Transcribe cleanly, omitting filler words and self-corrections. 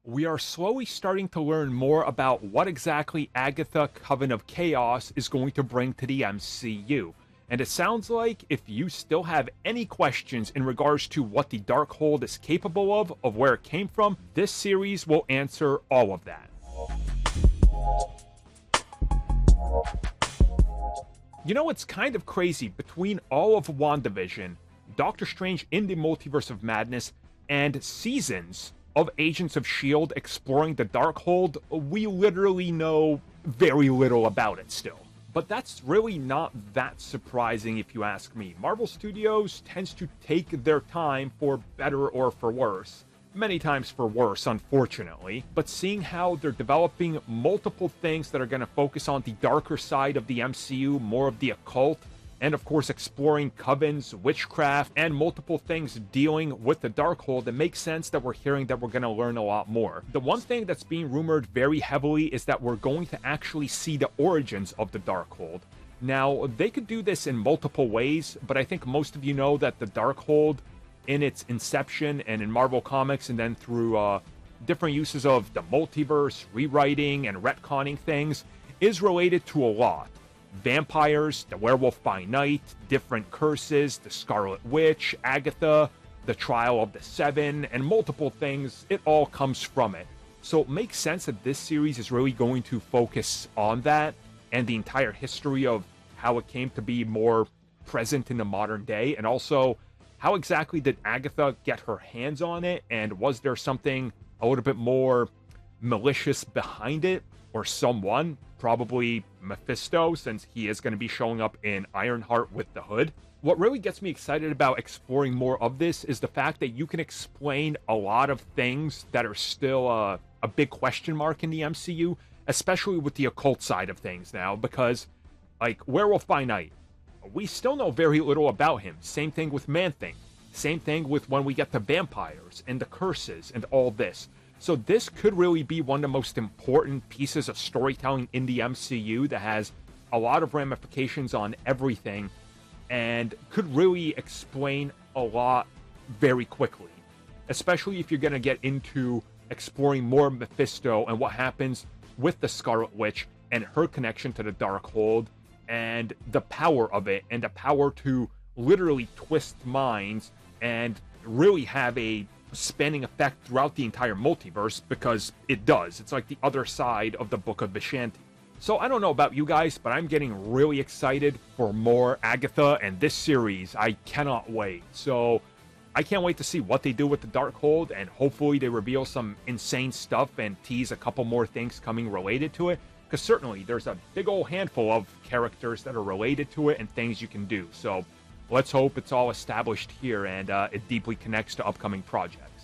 We are slowly starting to learn more about what exactly Agatha Coven of Chaos is going to bring to the MCU. And it sounds like if you still have any questions in regards to what the Darkhold is capable of where it came from, this series will answer all of that. You know, it's kind of crazy. Between all of WandaVision, Doctor Strange in the Multiverse of Madness, and seasons of Agents of S.H.I.E.L.D. exploring the Darkhold, we literally know very little about it still. But that's really not that surprising if you ask me. Marvel Studios tends to take their time for better or for worse. Many times for worse, unfortunately. But seeing how they're developing multiple things that are going to focus on the darker side of the MCU, more of the occult, and of course exploring covens, witchcraft, and multiple things dealing with the Darkhold, it makes sense that we're hearing that we're going to learn a lot more. The one thing that's being rumored very heavily is that we're going to actually see the origins of the Darkhold. Now, they could do this in multiple ways, but I think most of you know that the Darkhold, in its inception and in Marvel Comics, and then through different uses of the multiverse, rewriting, and retconning things, is related to a lot. Vampires, the Werewolf by Night, different curses, the Scarlet Witch, Agatha, the Trial of the Seven, and multiple things. It all comes from it. So it makes sense that this series is really going to focus on that and the entire history of how it came to be more present in the modern day, and also how exactly did Agatha get her hands on it, and was there something a little bit more malicious behind it, or someone, probably Mephisto, since he is going to be showing up in Ironheart with the Hood. What really gets me excited about exploring more of this is the fact that you can explain a lot of things that are still a big question mark in the MCU, especially with the occult side of things now, because, like, Werewolf by Night, we still know very little about him. Same thing with Man-Thing. Same thing with when we get to vampires and the curses and all this. So this could really be one of the most important pieces of storytelling in the MCU that has a lot of ramifications on everything and could really explain a lot very quickly. Especially if you're going to get into exploring more Mephisto and what happens with the Scarlet Witch and her connection to the Darkhold and the power of it, and the power to literally twist minds and really have a spanning effect throughout the entire multiverse, because it does. It's like the other side of the Book of Vishanti. So I don't know about you guys, but I'm getting really excited for more Agatha and this series. I cannot wait. So I can't wait to see what they do with the Darkhold, and hopefully they reveal some insane stuff and tease a couple more things coming related to it, because certainly there's a big old handful of characters that are related to it and things you can do. So let's hope it's all established here and it deeply connects to upcoming projects.